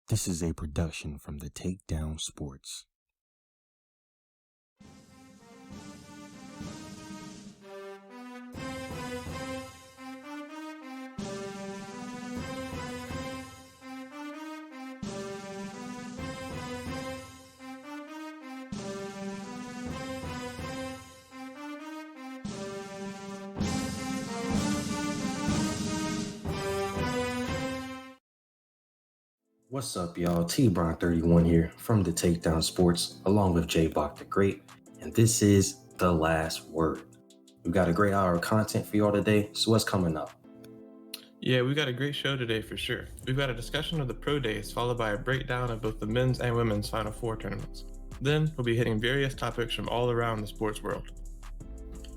This is a production from the Takedown Sports. What's up, y'all? T-Bron31 here from the Takedown Sports, along with Jaboc the Great, and this is The Last Word. We've got a great hour of content for y'all today, so what's coming up? Yeah, we got a great show today for sure. We've got a discussion of the pro days, followed by a breakdown of both the men's and women's Final Four tournaments. Then we'll be hitting various topics from all around the sports world.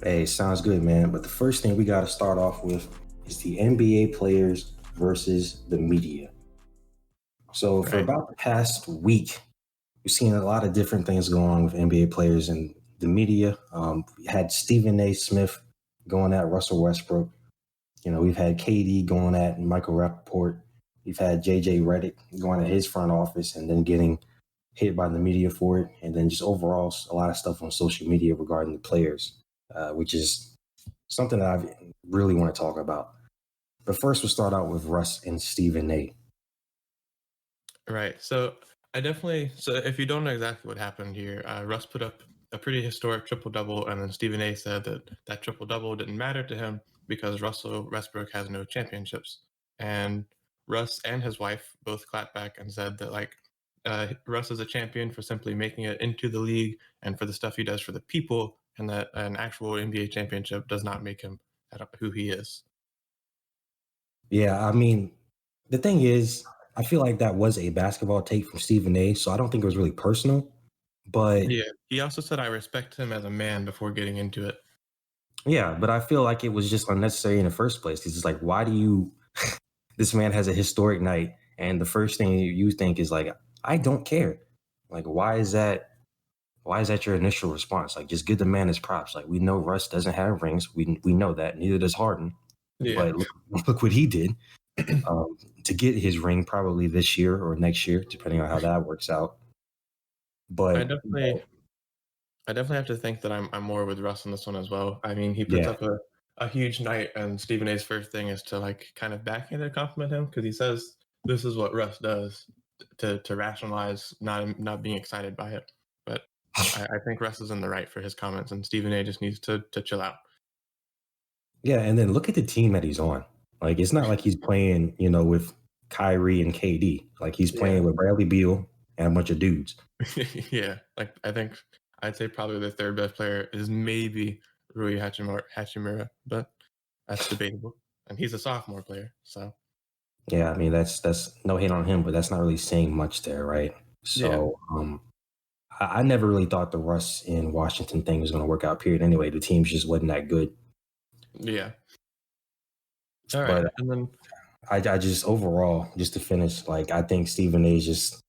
Hey, sounds good, man. But the first thing we got to start off with is the NBA players versus the media. So for about the past week, we've seen a lot of different things going on with NBA players and the media. We had Stephen A. Smith going at Russell Westbrook. You know, we've had KD going at Michael Rappaport. We've had JJ Redick going at his front office and then getting hit by the media for it. And then just overall, a lot of stuff on social media regarding the players, which is something that I really want to talk about. But first, we'll start out with Russ and Stephen A. Right. So if you don't know exactly what happened here, Russ put up a pretty historic triple-double, and then Stephen A said that triple-double didn't matter to him because Russell Westbrook has no championships. And Russ and his wife both clapped back and said that Russ is a champion for simply making it into the league and for the stuff he does for the people, and that an actual NBA championship does not make him who he is. Yeah, I mean, the thing is, I feel like that was a basketball take from Stephen A, so I don't think it was really personal. But yeah, he also said, "I respect him as a man" before getting into it. Yeah, but I feel like it was just unnecessary in the first place. It's just like, why do you? This man has a historic night, and the first thing you think is like, I don't care. Like, why is that? Why is that your initial response? Like, just give the man his props. Like, we know Russ doesn't have rings. We know that. Neither does Harden. Yeah. But look what he did to get his ring, probably this year or next year, depending on how that works out. But I definitely have to think that I'm more with Russ on this one as well. I mean, he puts yeah, up a huge night, and Stephen A's first thing is to like kind of backhand and compliment him because he says this is what Russ does to rationalize not being excited by it. But I think Russ is in the right for his comments, and Stephen A just needs to chill out. yeah, and then look at the team that he's on. Like, it's not like he's playing, with Kyrie and KD. Like, he's playing with Bradley Beal and a bunch of dudes. Yeah, like I think I'd say probably the third best player is maybe Rui Hachimura, but that's debatable. And he's a sophomore player, so Yeah, I mean, that's no hate on him, but that's not really saying much there, right? yeah. So, I never really thought the Russ in Washington thing was going to work out. Period. Anyway, the team just wasn't that good. Yeah. All right. But And then I just overall, just to finish, like I think Stephen A is just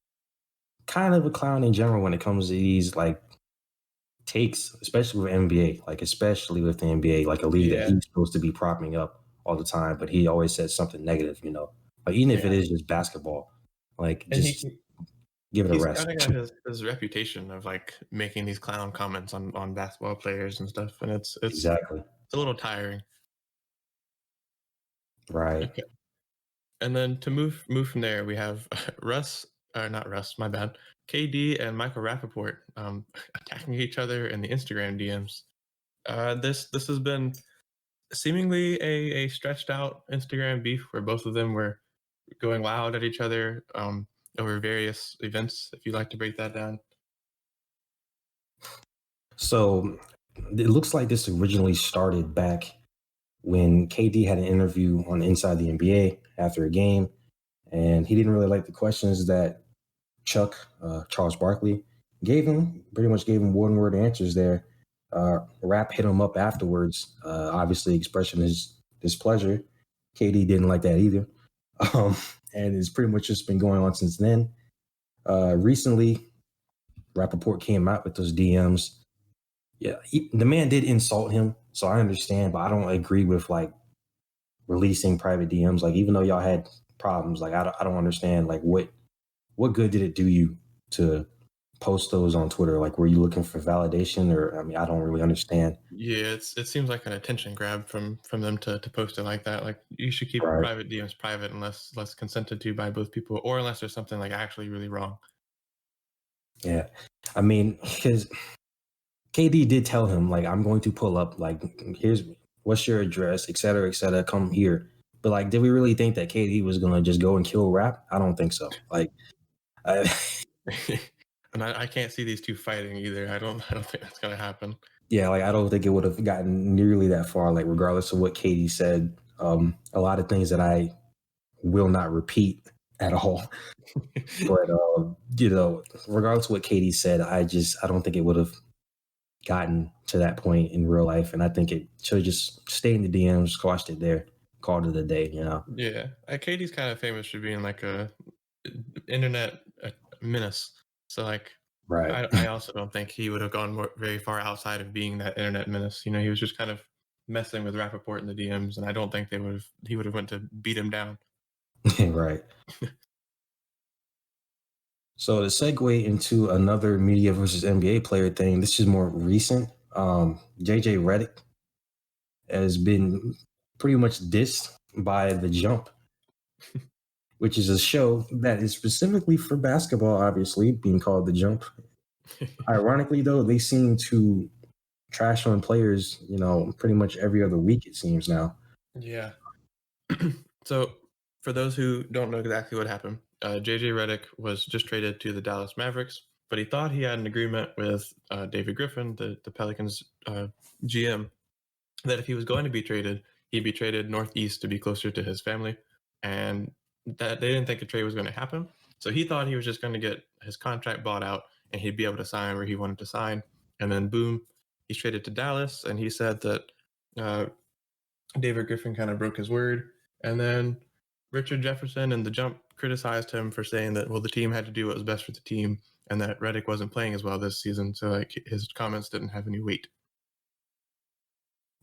kind of a clown in general when it comes to these like takes, especially with NBA, like especially with the NBA, like a league that yeah. he's supposed to be propping up all the time, but he always says something negative, Like even if Yeah. it is just basketball, like And just give it a he's rest. counting on his reputation of like making these clown comments on basketball players and stuff. And it's Exactly. a little tiring. Right. Okay. And then to move from there, we have not Russ, my bad. KD and Michael Rappaport attacking each other in the Instagram DMs. This has been seemingly a stretched out Instagram beef where both of them were going loud at each other over various events. If you'd like to break that down. So it looks like this originally started back when KD had an interview on Inside the NBA after a game, and he didn't really like the questions that Chuck, Charles Barkley, gave him. Pretty much gave him one-word answers there. Rap hit him up afterwards, obviously expressing his displeasure. KD didn't like that either. And it's pretty much just been going on since then. Recently, Rappaport came out with those DMs. Yeah, the man did insult him, so I understand, but I don't agree with like releasing private DMs. Like even though y'all had problems, like I don't understand like what what good did it do you to post those on Twitter? Like, were you looking for validation, or I mean, I don't really understand. Yeah, it seems like an attention grab from them to post it like that. Like you should keep Right. private DMs private unless consented to by both people, or unless there's something like actually really wrong. Yeah. I mean, his KD did tell him, like, I'm going to pull up, like, here's what's your address, et cetera, come here. But like, did we really think that KD was gonna just go and kill rap? I don't think so. Like, I, And I can't see these two fighting either. I don't think that's gonna happen. yeah, like I don't think it would have gotten nearly that far. Like, regardless of what KD said, a lot of things that I will not repeat at all. But regardless of what KD said, I don't think it would have gotten to that point in real life. And I think it should have just stayed in the DMs, squashed it there, called it a day, you know? Yeah, Katie's kind of famous for being like a internet menace. So like, Right. I also don't think he would have gone very far outside of being that internet menace. You know, he was just kind of messing with Rappaport in the DMs, and I don't think he would have went to beat him down. Right. So to segue into another media versus NBA player thing, this is more recent. JJ Redick has been pretty much dissed by The Jump, which is a show that is specifically for basketball, obviously, being called The Jump. Ironically, though, they seem to trash on players, pretty much every other week, it seems now. Yeah. So for those who don't know exactly what happened, JJ Redick was just traded to the Dallas Mavericks, but he thought he had an agreement with David Griffin, the Pelicans GM, that if he was going to be traded, he'd be traded northeast to be closer to his family, and that they didn't think a trade was going to happen. So he thought he was just going to get his contract bought out and he'd be able to sign where he wanted to sign. And then boom, he's traded to Dallas, and he said that David Griffin kind of broke his word. And then Richard Jefferson and the Jump criticized him for saying that, well, the team had to do what was best for the team and that Redick wasn't playing as well this season. So like his comments didn't have any weight.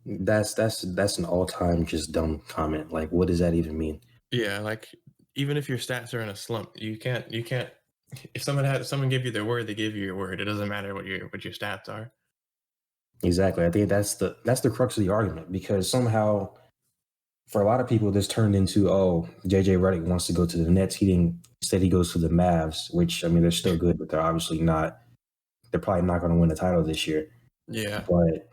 That's an all-time just dumb comment. Like, what does that even mean? Yeah, like even if your stats are in a slump, you can't if someone give you their word, they give you your word. It doesn't matter what your stats are. Exactly. I think that's the crux of the argument, because somehow for a lot of people this turned into, oh, JJ Redick wants to go to the Nets. Instead he goes to the Mavs, which I mean they're still good, but they're probably not going to win the title this year. Yeah. But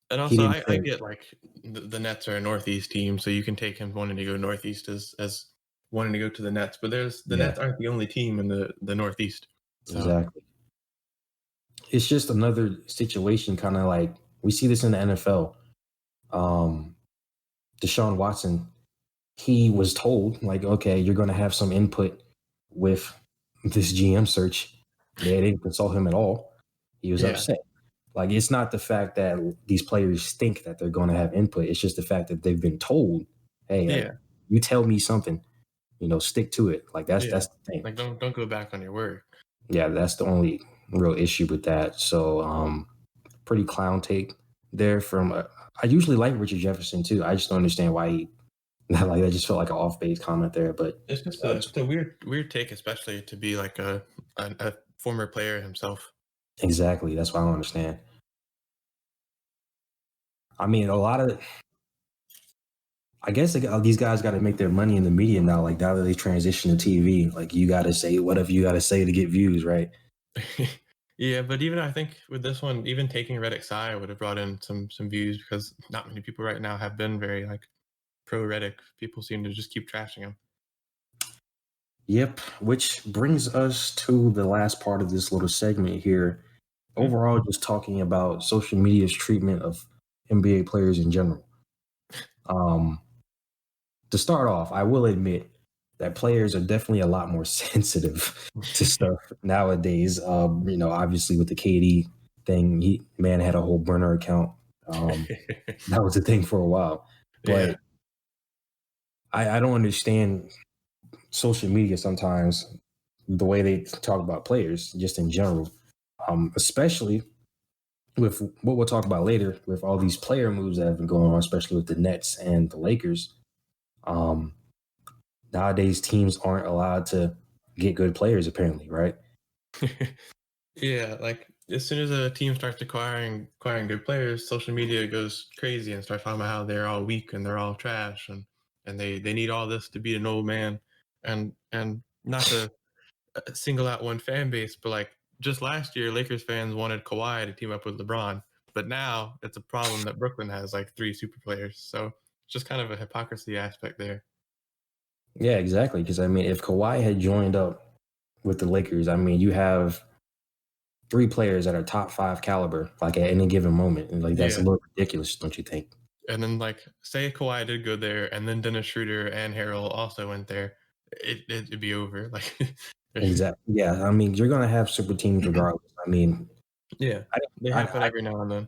and also I get like the Nets are a Northeast team, so you can take him wanting to go Northeast as wanting to go to the Nets, but Nets aren't the only team in the Northeast. So. Exactly. It's just another situation, kind of like we see this in the NFL. Deshaun Watson, he was told, like, okay, you're going to have some input with this GM search. They didn't consult him at all. He was upset. Like, it's not the fact that these players think that they're going to have input. It's just the fact that they've been told, hey, like, you tell me something, stick to it. Like, that's the thing. Like, don't go back on your word. Yeah, that's the only real issue with that. So, pretty clown take there from. I usually like Richard Jefferson too. I just don't understand why he. Like, that just felt like an off-base comment there, but it's just a weird take, especially to be like a former player himself. Exactly, that's why I don't understand. I mean, I guess these guys got to make their money in the media now. Like, now that they transition to TV, like, you got to say whatever you got to say to get views, right? Yeah, but even I think with this one, even taking Redick's side would have brought in some views, because not many people right now have been very like pro Redick. People seem to just keep trashing him. Yep, which brings us to the last part of this little segment here. Overall, just talking about social media's treatment of NBA players in general. To start off, I will admit that players are definitely a lot more sensitive to stuff nowadays. Obviously with the KD thing, man had a whole burner account. That was a thing for a while. But I don't understand social media sometimes, the way they talk about players just in general, especially with what we'll talk about later with all these player moves that have been going on, especially with the Nets and the Lakers. Nowadays, teams aren't allowed to get good players apparently, right? Yeah, like as soon as a team starts acquiring good players, social media goes crazy and starts talking about how they're all weak and they're all trash and they need all this to beat an old man. And not to single out one fan base, but like just last year, Lakers fans wanted Kawhi to team up with LeBron, but now it's a problem that Brooklyn has like three super players. So it's just kind of a hypocrisy aspect there. Yeah, exactly. Because I mean, if Kawhi had joined up with the Lakers, I mean, you have three players that are top five caliber, like at any given moment, and like that's a Yeah. little ridiculous, don't you think? And then like say Kawhi did go there and then Dennis Schroeder and Harrell also went there, it'd be over. Like Exactly. Yeah, I mean, you're gonna have super teams regardless. I mean, yeah. I, They happen I every now and then.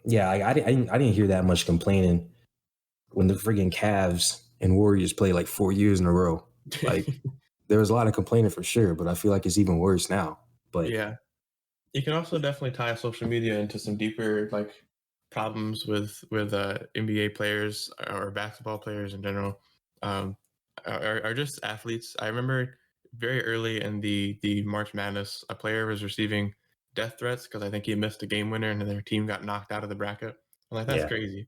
yeah, I didn't hear that much complaining when the friggin' Cavs and Warriors play like 4 years in a row. Like there was a lot of complaining for sure, but I feel like it's even worse now. But Yeah. You can also definitely tie social media into some deeper like problems with NBA players or basketball players in general, um, are just athletes. I remember very early in the March Madness, a player was receiving death threats because I think he missed a game winner and their team got knocked out of the bracket. I'm like, that's yeah, crazy.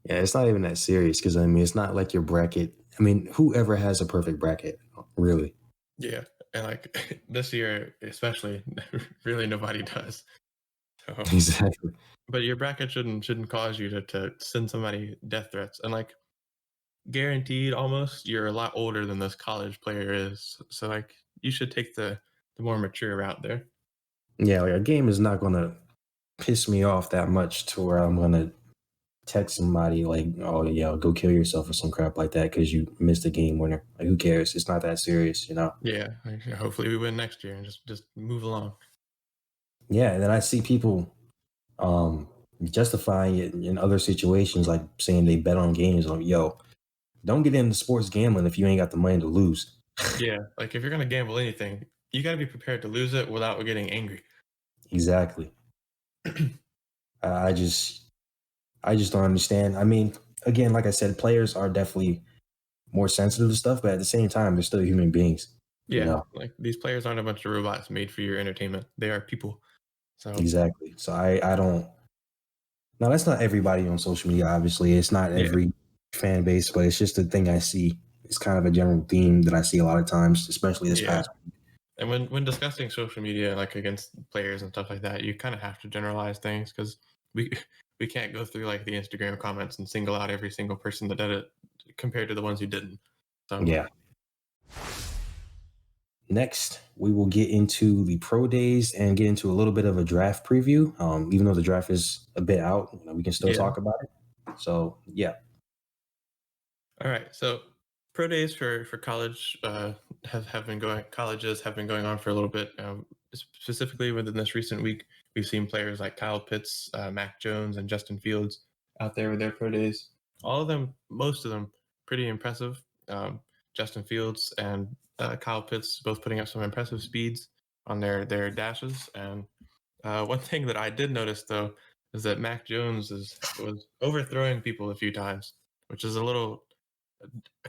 yeah, it's not even that serious because I mean, it's not like your bracket. I mean, whoever has a perfect bracket, really? Yeah, and like this year especially, really nobody does. So, Exactly. but your bracket shouldn't cause you to send somebody death threats and like guaranteed almost you're a lot older than this college player is, so like you should take the more mature route there. Yeah, like a game is not gonna piss me off that much to where I'm gonna text somebody like, "Oh yeah, go kill yourself" or some crap like that because you missed a game winner. Like, who cares? It's not that serious, you know. Yeah, like, hopefully we win next year and just move along. Yeah, and then I see people justifying it in other situations, like saying they bet on games. Like, yo, don't get into sports gambling if you ain't got the money to lose. Yeah, like if you're gonna gamble anything, you got to be prepared to lose it without getting angry. Exactly. I just, I just don't understand. I mean, again, like I said, players are definitely more sensitive to stuff, but at the same time, they're still human beings. You Yeah, know. like these players aren't a bunch of robots made for your entertainment, they are people. So Exactly. So I don't. No, that's not everybody on social media. Obviously, it's not yeah, every fan base, but it's just a thing I see. It's kind of a general theme that I see a lot of times, especially this yeah. past. And when discussing social media, like against players and stuff like that, you kind of have to generalize things because we we can't go through like the Instagram comments and single out every single person that did it compared to the ones who didn't. So Yeah. Next, we will get into the pro days and get into a little bit of a draft preview. Even though the draft is a bit out, we can still yeah. talk about it. So yeah, All right. So pro days for college have been going. Colleges have been going on for a little bit. Specifically within this recent week, we've seen players like Kyle Pitts, Mac Jones, and Justin Fields out there with their pro days. All of them, most of them, pretty impressive. Justin Fields and Kyle Pitts both putting up some impressive speeds on their dashes. And one thing that I did notice though is that Mac Jones was overthrowing people a few times, which is a little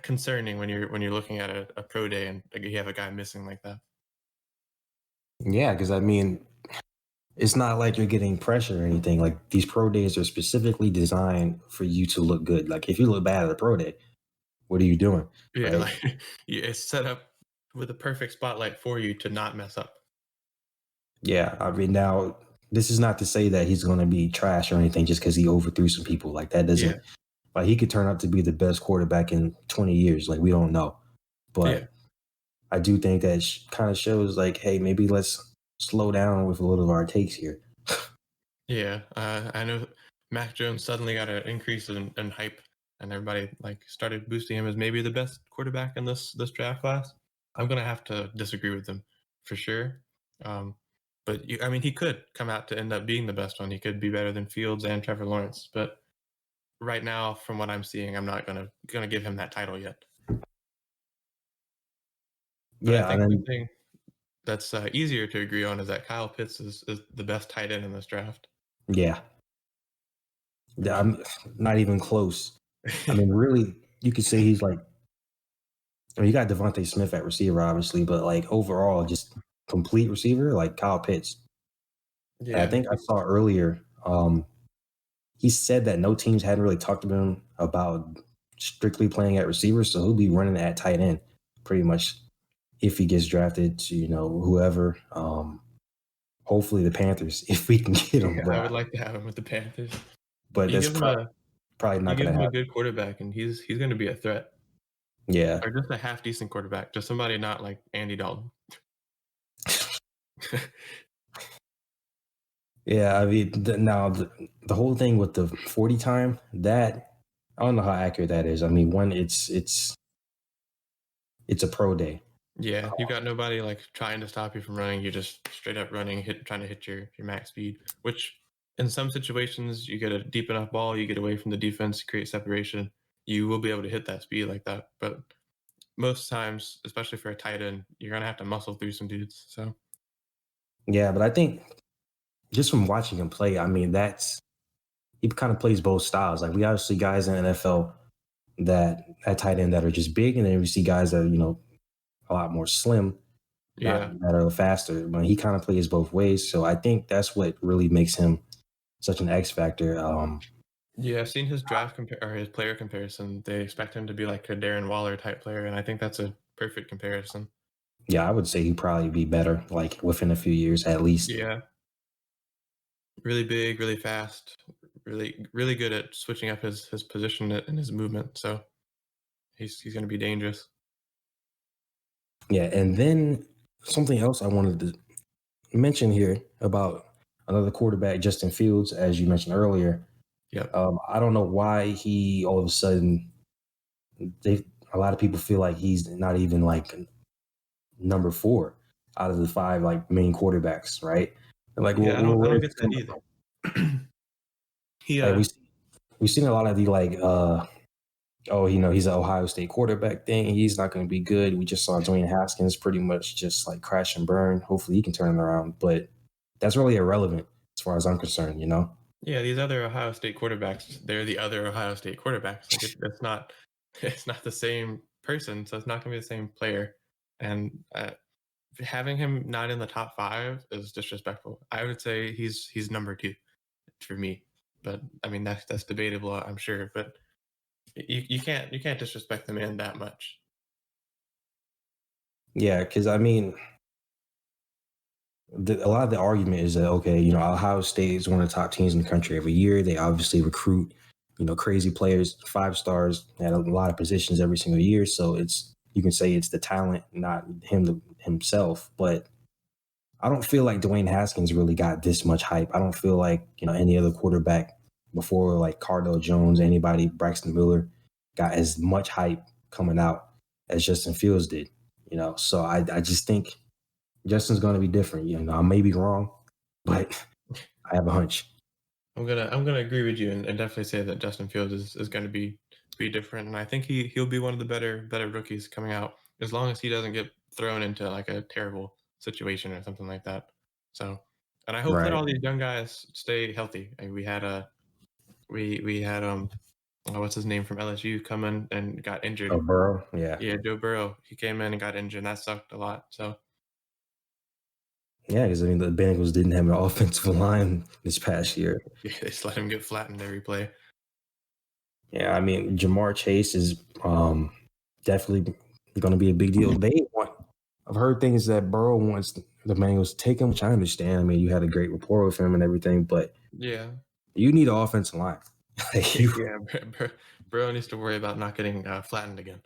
concerning when you're looking at a pro day and like, you have a guy missing like that. yeah, because I mean, it's not like you're getting pressure or anything. Like these pro days are specifically designed for you to look good. Like if you look bad at a pro day, what are you doing, Yeah, right? like it's set up with a perfect spotlight for you to not mess up. Yeah, I mean, now this is not to say that he's going to be trash or anything just because he overthrew some people. Like that Yeah, doesn't like he could turn out to be the best quarterback in 20 years. Like we don't know, yeah, but I do think that kind of shows like, hey, maybe let's slow down with a little of our takes here. yeah. I know Mac Jones suddenly got an increase in hype, and everybody like started boosting him as maybe the best quarterback in this draft class. I'm gonna have to disagree with them for sure. Um, but I mean, he could come out to end up being the best one. He could be better than Fields and Trevor Lawrence, but right now, from what I'm seeing, I'm not gonna give him that title yet. But I Yeah, and think one then thing that's easier to agree on is that Kyle Pitts is the best tight end in this draft. yeah, I'm not even close. I mean, really, you could say he's like I mean, you got Devontae Smith at receiver, obviously, but like overall, just complete receiver, like Kyle Pitts. And I Yeah, think I saw earlier, he said that no teams hadn't really talked to him about strictly playing at receiver, so he'll be running at tight end pretty much if he gets drafted to, whoever. Hopefully the Panthers, if we can get him, yeah, I but would like to have him with the Panthers. but You that's give him a probably you not give going to him a happen. good quarterback, and he's going to be a threat, Yeah, or just a half decent quarterback, just somebody not like Andy Dalton. yeah. I mean, now the whole thing with the 40 time, that I don't know how accurate that is. I mean, one, it's a pro day. Yeah, you got nobody like trying to stop you from running. You're just straight up running, trying to hit your max speed. Which in some situations, you get a deep enough ball, you get away from the defense, create separation. You will be able to hit that speed like that. But most times, especially for a tight end, you're gonna have to muscle through some dudes. So Yeah, but I think just from watching him play, I mean, he kind of plays both styles. Like we obviously guys in the NFL that at tight end that are just big, and then we see guys that are, a lot more slim, not yeah, that are faster. But he kind of plays both ways. So I think that's what really makes him such an X factor. yeah. I've seen his or his player comparison. They expect him to be like a Darren Waller type player, and I think that's a perfect comparison. Yeah, I would say he'd probably be better, like within a few years at least. Yeah, really big, really fast, really good at switching up his position and his movement. So he's going to be dangerous. Yeah, and then something else I wanted to mention here about another quarterback, Justin Fields, as you mentioned earlier. Yep. I don't know why he all of a sudden a lot of people feel like he's not even like number 4 out of the 5 like main quarterbacks, right? And like, Yeah, I where don't is get this that coming from? either. he Like we've seen a lot of the like, oh, he's an Ohio State quarterback thing. He's not going to be good. We just saw Dwayne Haskins pretty much just like crash and burn. Hopefully he can turn it around, but that's really irrelevant as far as I'm concerned. yeah, these other Ohio State quarterbacks, they're the other Ohio State quarterbacks. Like it's not it's not the same person, so it's not going to be the same player. And having him not in the top 5 is disrespectful. I would say he's number 2 for me. But I mean that's debatable, I'm sure. But you can't disrespect the man that much. Yeah, because I mean, a lot of the argument is that okay, Ohio State is one of the top teams in the country every year. They obviously recruit, crazy players, 5 stars at a lot of positions every single year. So you can say it's the talent, not himself. But I don't feel like Dwayne Haskins really got this much hype. I don't feel like any other quarterback before like Cardell Jones, anybody, Braxton Miller, got as much hype coming out as Justin Fields did. So I just think Justin's going to be different. I may be wrong, but I have a hunch. I'm gonna agree with you and definitely say that Justin Fields is going to be different, and I think he'll be one of the better rookies coming out as long as he doesn't get thrown into like a terrible situation or something like that. So, and I hope that Right. all these young guys stay healthy. And we had what's his name from LSU come in and got injured. Oh, Burrow. Yeah. Yeah, Joe Burrow. He came in and got injured. And that sucked a lot. So Yeah, because I mean the Bengals didn't have an offensive line this past year. yeah, they just let him get flattened every play. Yeah, I mean Jamar Chase is definitely going to be a big deal. I've heard things that Burrow wants the Bengals to take him, which I understand. I mean, you had a great rapport with him and everything, but Yeah, you need an offensive line. yeah. Burrow needs to worry about not getting flattened again.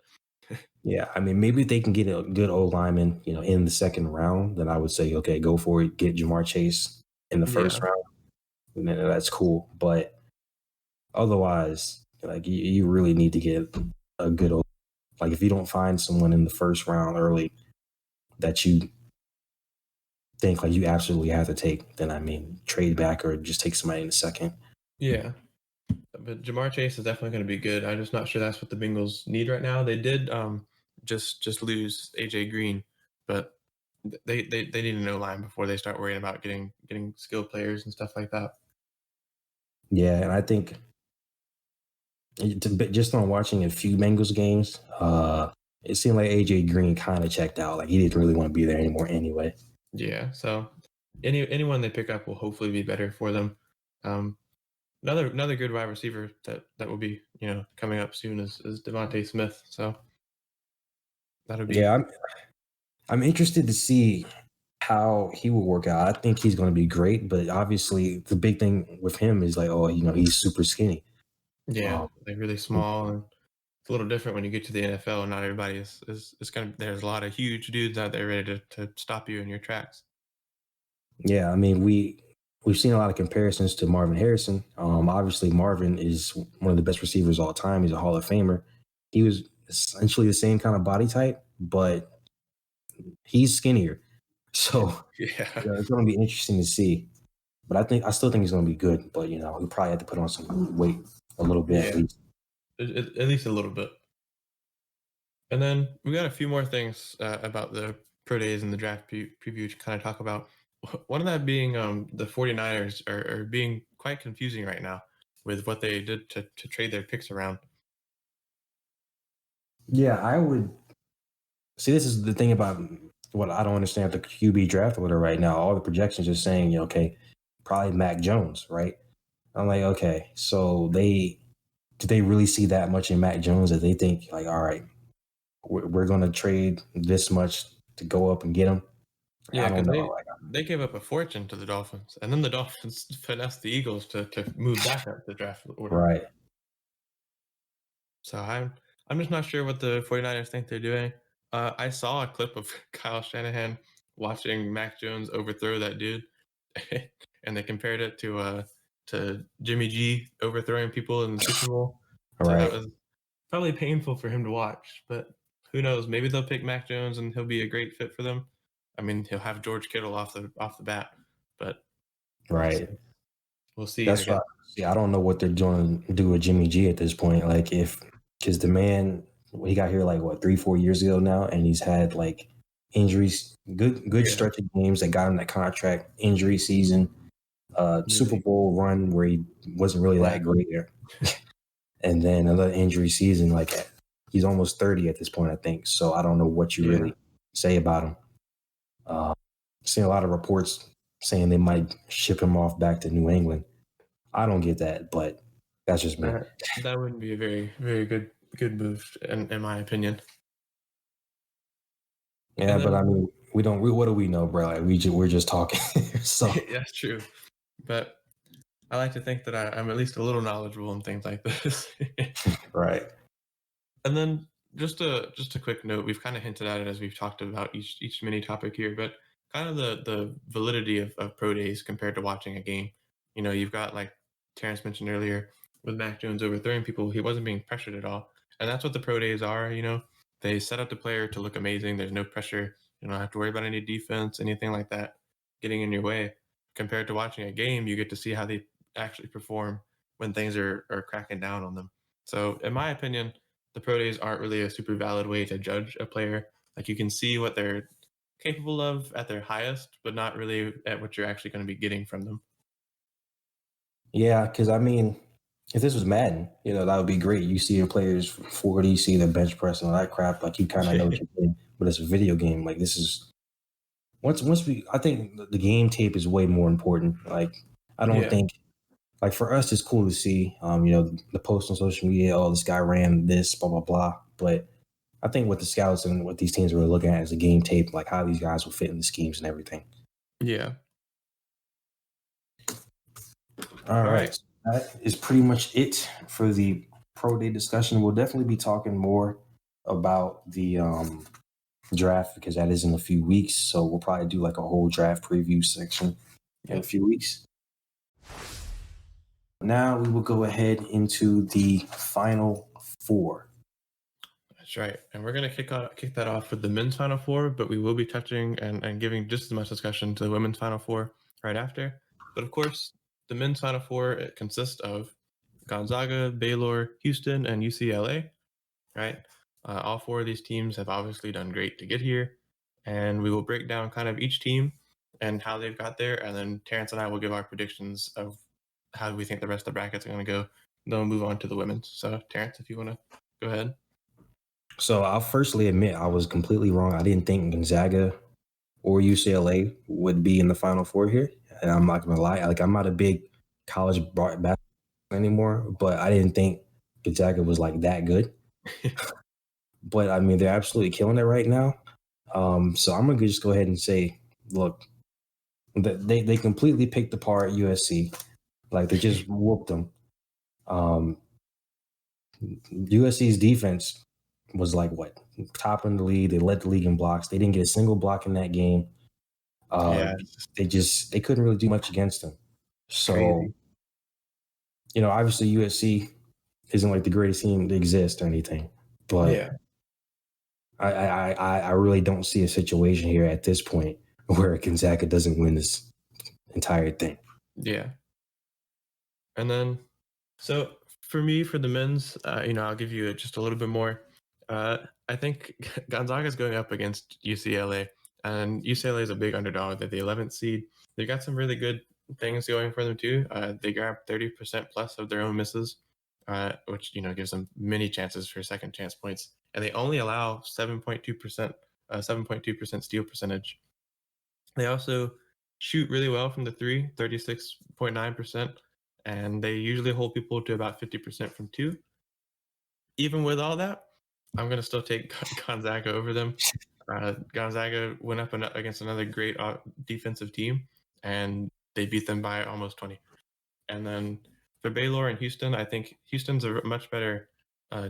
Yeah, I mean, maybe if they can get a good old lineman, in the second round, then I would say, okay, go for it. Get Jamar Chase in the Yeah, first round, and then that's cool. But otherwise, like you really need to get a good old, like if you don't find someone in the first round early that you think like you absolutely have to take, then I mean, trade back or just take somebody in the second. yeah. But Jamar Chase is definitely going to be good. I'm just not sure that's what the Bengals need right now. They did just lose AJ Green, but they need a no line before they start worrying about getting skilled players and stuff like that. Yeah, and I think just on watching a few Bengals games, it seemed like AJ Green kind of checked out. Like he didn't really want to be there anymore anyway. Yeah. So anyone they pick up will hopefully be better for them. Um, another good wide receiver that will be coming up soon is Devontae Smith. So that'll be Yeah, I'm interested to see how he will work out. I think he's going to be great, but obviously the big thing with him is like, he's super skinny. yeah, Um, like really small, and it's a little different when you get to the NFL. Not everybody is kind of there's a lot of huge dudes out there ready to stop you in your tracks. yeah, I mean we've seen a lot of comparisons to Marvin Harrison. Obviously Marvin is one of the best receivers of all time. He's a Hall of Famer. He was essentially the same kind of body type, but he's skinnier. So Yeah, it's going to be interesting to see. But I still think he's going to be good. But he'll probably have to put on some weight a little bit at yeah, least. at least a little bit. And then we got a few more things about the pro days and the draft preview to kind of talk about. One of that being the 49ers are being quite confusing right now with what they did to trade their picks around. Yeah, I would see. This is the thing about what I don't understand with the QB draft order right now. All the projections are saying, okay, probably Mac Jones, right? I'm like, okay, so did they really see that much in Mac Jones that they think like, all right, we're going to trade this much to go up and get him? Yeah, I don't because know. they gave up a fortune to the Dolphins, and then the Dolphins finessed the Eagles to move back up the draft order. Right, So I'm just not sure what the 49ers think they're doing. I saw a clip of Kyle Shanahan watching Mac Jones overthrow that dude, and they compared it to Jimmy G overthrowing people in the Super Bowl. So that right, was probably painful for him to watch. But who knows? Maybe they'll pick Mac Jones and he'll be a great fit for them. I mean, he'll have George Kittle off the bat, but right. we'll see. I That's guess. right. See, I don't know what they're doing to do with Jimmy G at this point. Like, because the man, he got here like what 3-4 years ago now, and he's had like injuries, good Yeah, stretch of games that got him that contract, injury season, Super really. Bowl run where he wasn't really that Yeah, great, and then another injury season. Like, he's almost 30 at this point, I think. So I don't know what you yeah. really say about him. Uh, Seen a lot of reports saying they might ship him off back to New England. I don't get that, but that's just me. That wouldn't be a very very good move in my opinion. Yeah, And but I then mean, what do we know, bro? Like we're just talking. So that's true. But I like to think that I'm at least a little knowledgeable in things like this. right. And then just a quick note, we've kind of hinted at it as we've talked about each mini topic here, but kind of the validity of pro days compared to watching a game. You've got like Terrence mentioned earlier with Mac Jones overthrowing people, he wasn't being pressured at all. And that's what the pro days are, They set up the player to look amazing. There's no pressure. You don't have to worry about any defense, anything like that getting in your way. Compared to watching a game, you get to see how they actually perform when things are cracking down on them. So in my opinion, the pro days aren't really a super valid way to judge a player. Like you can see what they're capable of at their highest, but not really at what you're actually going to be getting from them. Yeah, because I mean, if this was Madden, that would be great. You see your players 40, see their bench press and all that crap. Like you kind of know what you're doing. But it's a video game. Like this is I think the game tape is way more important. Like I don't Yeah. think like for us, it's cool to see, the post on social media. Oh, this guy ran this, blah blah blah. But I think what the scouts and what these teams were looking at is the game tape, like how these guys will fit in the schemes and everything. Yeah. All All right. right, so that is pretty much it for the pro day discussion. We'll definitely be talking more about the draft because that is in a few weeks. So we'll probably do like a whole draft preview section in a Yep. few weeks. Now we will go ahead into the final four. That's right. And we're going to kick that off with the men's Final Four, but we will be touching and giving just as much discussion to the women's Final Four right after. But of course, the men's Final Four, it consists of Gonzaga, Baylor, Houston, and UCLA, right? All four of these teams have obviously done great to get here. And we will break down kind of each team and how they've got there. And then Terrence and I will give our predictions of how we think the rest of the brackets are going to go. Then we'll move on to the women's. So, Terrence, if you want to go ahead. So I'll firstly admit I was completely wrong. I didn't think Gonzaga or UCLA would be in the Final Four here, and I'm not gonna lie. Like I'm not a big college basketball anymore, but I didn't think Gonzaga was like that good. But I mean, they're absolutely killing it right now. So I'm gonna just go ahead and say, look, they completely picked apart USC. Like they just whooped them. Um, USC's defense was like what, top in the league. They led the league in blocks. They didn't get a single block in that game. Uh, Yeah, they couldn't really do much against them. So crazy. obviously USC isn't like the greatest team to exist or anything, but Yeah, I really don't see a situation here at this point where Gonzaga doesn't win this entire thing. yeah. And then, so for me, for the men's, I'll give you just a little bit more. I think Gonzaga is going up against UCLA, and UCLA is a big underdog. They're the 11th seed. They got some really good things going for them too. They grabbed 30% plus of their own misses, which gives them many chances for second chance points, and they only allow 7.2% steal percentage. They also shoot really well from the three, 36.9%, and they usually hold people to about 50% from two. Even with all that, I'm going to still take Gonzaga over them. Gonzaga went up against another great defensive team, and they beat them by almost 20. And then for Baylor and Houston, I think Houston's a much better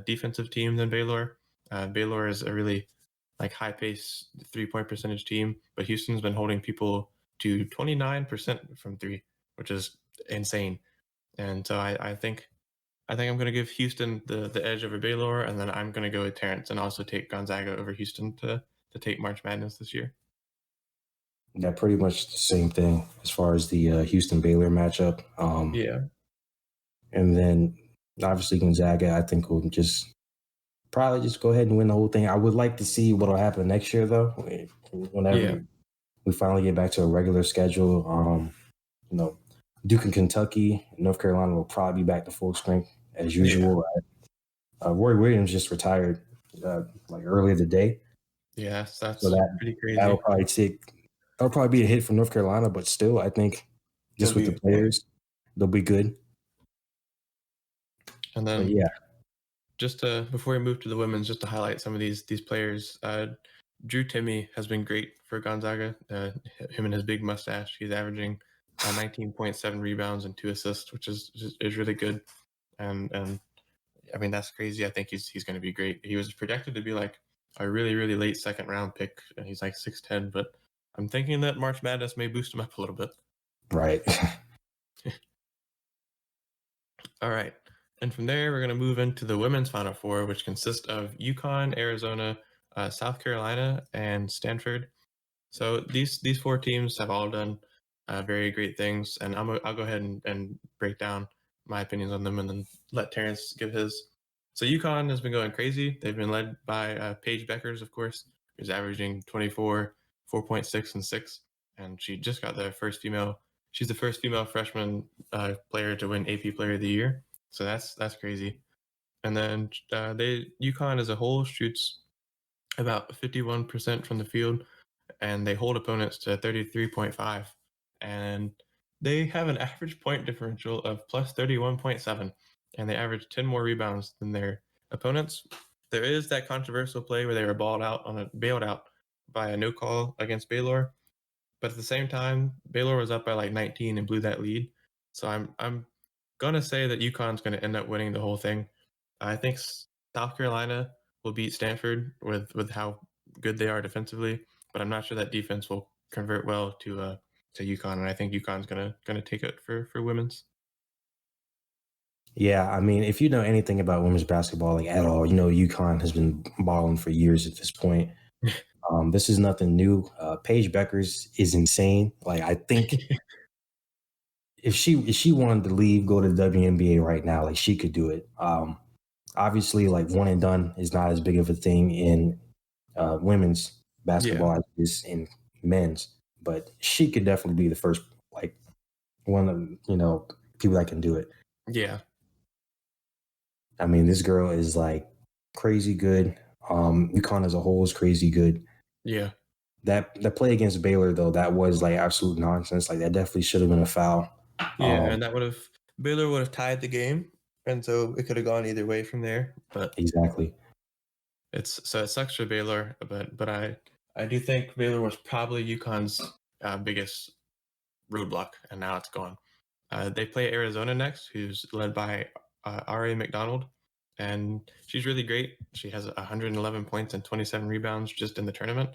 defensive team than Baylor. Baylor is a really high pace 3-point percentage team, but Houston's been holding people to 29% from three, which is insane. And so I think I'm going to give Houston the edge over Baylor, and then I'm going to go with Terrence and also take Gonzaga over Houston to take March Madness this year. Yeah, pretty much the same thing as far as the Houston Baylor matchup. Yeah, And then obviously Gonzaga, I think will probably just go ahead and win the whole thing. I would like to see what will happen next year, though. yeah, Whenever we finally get back to a regular schedule, Duke and Kentucky, North Carolina will probably be back to full strength as yeah, usual. Roy Williams just retired like earlier today, yeah. so That's that pretty that'll crazy. probably be a hit for North Carolina, but still, I think They'll just with the be yeah. players, they'll be good. And But then yeah, just before we move to the women's, just to highlight some of these players. Drew Timme has been great for Gonzaga. Him and his big mustache, he's averaging 19.7 rebounds and 2 assists, which is really good. And I mean that's crazy. I think he's going to be great. He was projected to be like a really really late second round pick. And he's like 6'10", but I'm thinking that March Madness may boost him up a little bit. right. All right. And from there, we're going to move into the women's Final Four, which consists of UConn, Arizona, South Carolina, and Stanford. So these four teams have all done very great things, and I'll go ahead and break down my opinions on them, and then let Terrence give his. So UConn has been going crazy. They've been led by Paige Beckers, of course, who's averaging 24, 4.6, and 6, and she just got the first female. She's the first female freshman player to win AP Player of the Year. So that's crazy. And then UConn as a whole shoots about 51% from the field, and they hold opponents to 33.5, and they have an average point differential of plus 31.7, and they average 10 more rebounds than their opponents. There is that controversial play where they were bailed out by a no call against Baylor, but at the same time, Baylor was up by like 19 and blew that lead. So I'm gonna say that UConn's gonna end up winning the whole thing. I think South Carolina will beat Stanford with how good they are defensively, but I'm not sure that defense will convert well to UConn, and I think UConn's gonna take it for women's. Yeah, I mean, if you know anything about women's basketball, like at all, UConn has been balling for years at this point. This is nothing new. Paige Beckers is insane. Like, I think if she wanted to leave, go to the WNBA right now, like she could do it. Obviously, like one and done is not as big of a thing in women's Yeah, basketball as it is in men's, but she could definitely be the first, like one of people that can do it. yeah, I mean, this girl is like crazy good. UConn as a whole is crazy good. Yeah. That play against Baylor though, that was like absolute nonsense. Like that definitely should have been a foul. Yeah, and that Baylor would have tied the game, and so it could have gone either way from there. But Exactly. it sucks for Baylor, but I do think Baylor was probably UConn's biggest roadblock, and now it's gone. They play Arizona next, who's led by R.A. McDonald, and she's really great. She has 111 points and 27 rebounds just in the tournament,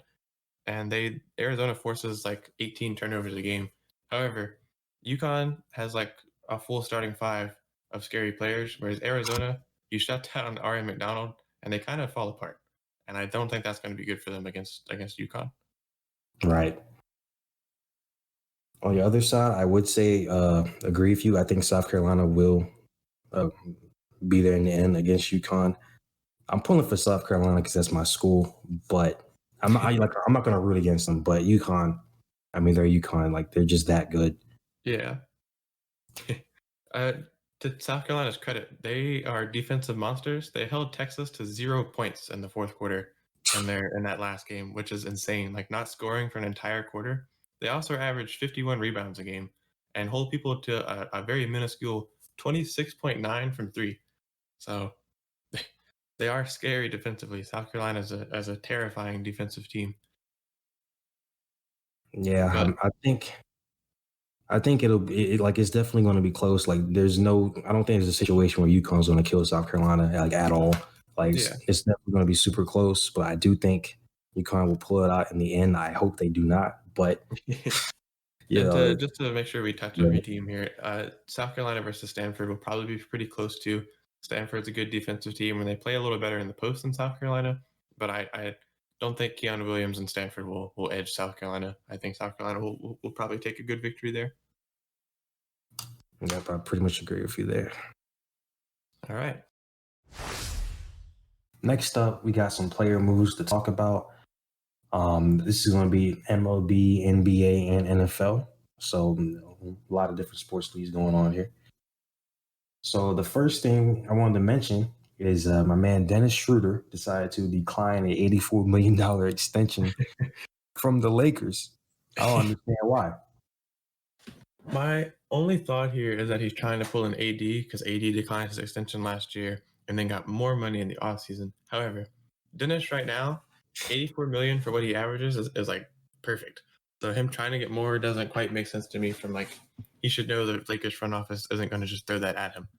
and Arizona forces like 18 turnovers a game. However, UConn has like a full starting five of scary players, whereas Arizona, you shut down R.A. McDonald, and they kind of fall apart. And I don't think that's going to be good for them against UConn. Right. On the other side, I would say agree with you. I think South Carolina will be there in the end against UConn. I'm pulling for South Carolina because that's my school, but I'm not going to root against them. But UConn, I mean, they're UConn. Like they're just that good. Yeah. To South Carolina's credit, they are defensive monsters. They held Texas to 0 points in the fourth quarter in that last game, which is insane. Like not scoring for an entire quarter. They also averaged 51 rebounds a game and hold people to a very minuscule 26.9 from three. So they are scary defensively. South Carolina is a terrifying defensive team. Yeah, But I think it's definitely going to be close. Like I don't think there's a situation where UConn's going to kill South Carolina like at all. Like yeah. it's definitely going to be super close, but I do think UConn will pull it out in the end. I hope they do not, but And just to make sure we touch every right. team here, South Carolina versus Stanford will probably be pretty close too. Stanford's a good defensive team, and they play a little better in the post than South Carolina. But I don't think Keanu Williams and Stanford will edge South Carolina. I think South Carolina will probably take a good victory there. Yep, I pretty much agree with you there. All right. Next up, we got some player moves to talk about. This is going to be MLB, NBA, and NFL. So a lot of different sports leagues going on here. So the first thing I wanted to mention is my man Dennis Schroeder decided to decline an $84 million extension from the Lakers. I don't understand why. My only thought here is that he's trying to pull an AD because AD declined his extension last year and then got more money in the offseason. However, Dennis right now, 84 million for what he averages is like perfect. So him trying to get more doesn't quite make sense to me from like he should know the Lakers front office isn't going to just throw that at him.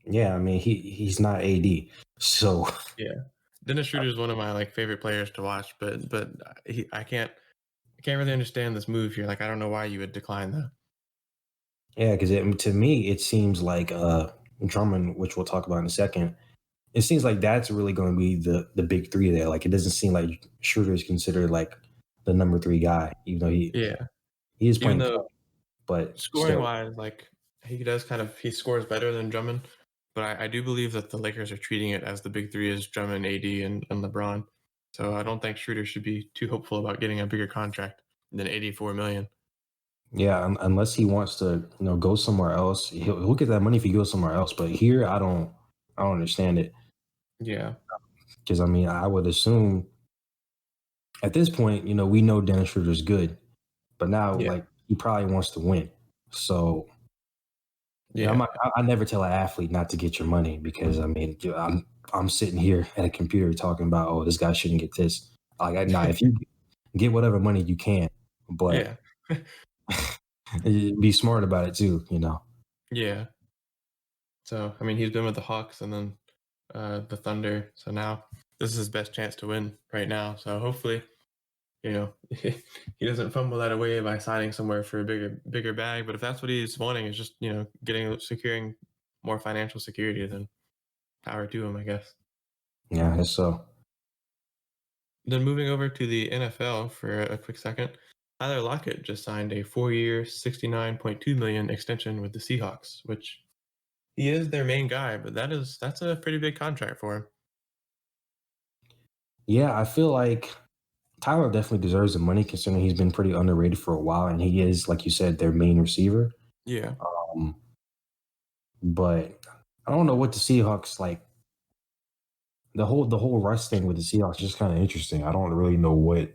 Yeah, I mean he's not AD. So yeah. Dennis Schroeder is one of my like favorite players to watch, but I can't really understand this move here. Like I don't know why you would decline that. Yeah, because to me it seems like Drummond, which we'll talk about in a second, it seems like that's really going to be the big three there. Like it doesn't seem like Schroeder is considered like the number 3 guy, even though he is Even playing though point, but scoring still. wise, like he scores better than Drummond, but I do believe that the Lakers are treating it as the big three is Drummond, AD, and LeBron. So I don't think Schroeder should be too hopeful about getting a bigger contract than 84 million. Yeah, unless he wants to, go somewhere else, he'll get that money if he goes somewhere else. But here, I don't understand it. Yeah, Because I mean, I would assume at this point, we know Dennis Schroeder's good, but now yeah, like he probably wants to win. So yeah, I never tell an athlete not to get your money because I mean, I'm sitting here at a computer talking about, oh, this guy shouldn't get this. Like, nah, if you get whatever money you can, but yeah, be smart about it too, yeah. So I mean, he's been with the Hawks and then the Thunder. So now this is his best chance to win right now. So hopefully, he doesn't fumble that away by signing somewhere for a bigger bag. But if that's what he's wanting, is just securing more financial security, then power to him, I guess. Yeah, I guess so. Then moving over to the NFL for a quick second, Tyler Lockett just signed a 4-year, $69.2 million extension with the Seahawks, which he is their main guy, but that's a pretty big contract for him. Yeah, I feel like Tyler definitely deserves the money considering he's been pretty underrated for a while, and he is, like you said, their main receiver. Yeah. But I don't know what the Seahawks like. the whole Russ thing with the Seahawks is just kind of interesting. I don't really know what.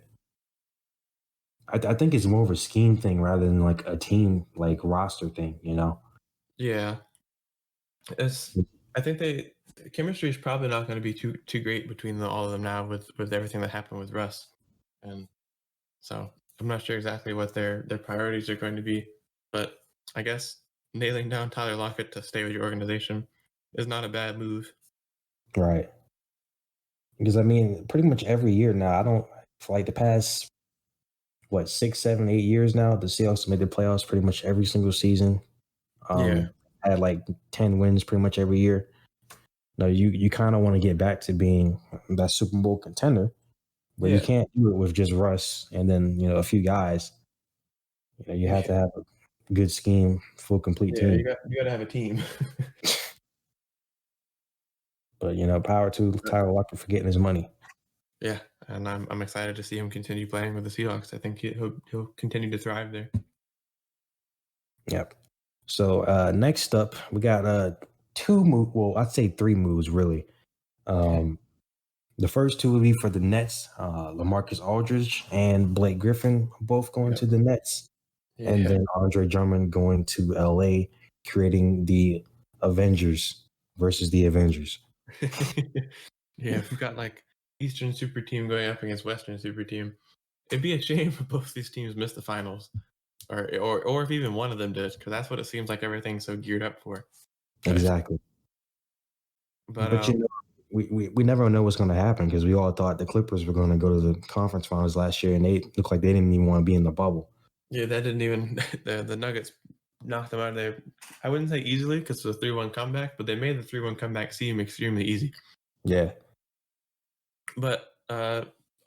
I think it's more of a scheme thing rather than like a team like roster thing. Yeah, it's. I think the chemistry is probably not going to be too great between all of them now with everything that happened with Russ, and so I'm not sure exactly what their priorities are going to be, but I guess nailing down Tyler Lockett to stay with your organization is not a bad move. Right. Because I mean, pretty much every year now, I don't for like the past what 6, 7, 8 years now, the Seahawks made the playoffs pretty much every single season. Yeah, Had like 10 wins pretty much every year. No, you kind of want to get back to being that Super Bowl contender, but you yeah, can't do it with just Russ and then a few guys. You have yeah, to have a good scheme, full complete yeah. team. You got to have a team. But power to Tyler Lockett for getting his money. Yeah, and I'm excited to see him continue playing with the Seahawks. I think he'll continue to thrive there. Yep. So next up, we got two move. Well, I'd say three moves really. Okay. Um, the first two would be for the Nets. LaMarcus Aldridge and Blake Griffin both going Yep. to the Nets, and Yeah. then Andre Drummond going to LA, creating the Avengers versus the Avengers. Yeah, we've got like Eastern Super Team going up against Western Super Team. It'd be a shame if both these teams missed the finals, or if even one of them did, because that's what it seems like everything's so geared up for. But Exactly. but But we never know what's going to happen because we all thought the Clippers were going to go to the conference finals last year, and they looked like they didn't even want to be in the bubble. yeah, that didn't even the Nuggets knocked them out of there. I wouldn't say easily because it's a 3-1 comeback, but they made the 3-1 comeback seem extremely easy. Yeah. But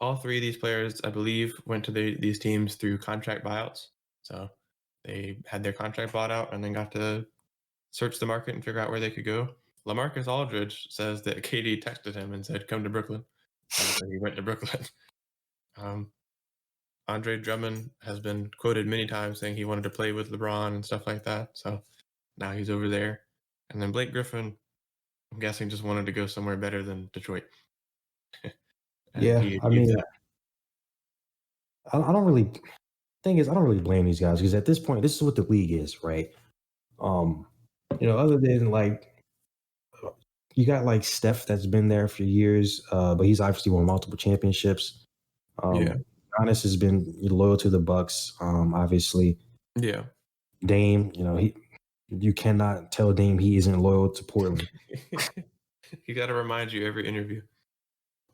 all three of these players, I believe, went to these teams through contract buyouts. So they had their contract bought out and then got to search the market and figure out where they could go. LaMarcus Aldridge says that KD texted him and said, "Come to Brooklyn," and so he went to Brooklyn. Um, Andre Drummond has been quoted many times saying he wanted to play with LeBron and stuff like that. So now he's over there. And then Blake Griffin, I'm guessing, just wanted to go somewhere better than Detroit. And Yeah. he I achieved mean, that. I don't really. Thing is, I don't really blame these guys because at this point, this is what the league is, right? Um, other than like you got like Steph that's been there for years, but he's obviously won multiple championships. Yeah. Giannis has been loyal to the Bucks. Obviously, Yeah. Dame, you cannot tell Dame he isn't loyal to Portland. You got to remind you every interview.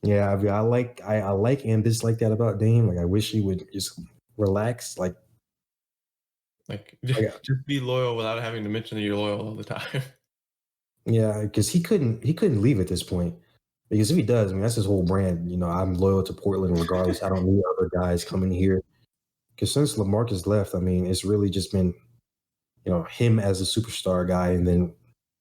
Yeah, I like and dislike that about Dame. Like I wish he would just relax. Like, Like just be loyal without having to mention that you're loyal all the time. yeah, because he couldn't leave at this point. Because if he does, I mean that's his whole brand. I'm loyal to Portland regardless. I don't need other guys coming here. Because since LaMarcus left, I mean, it's really just been him as a superstar guy, and then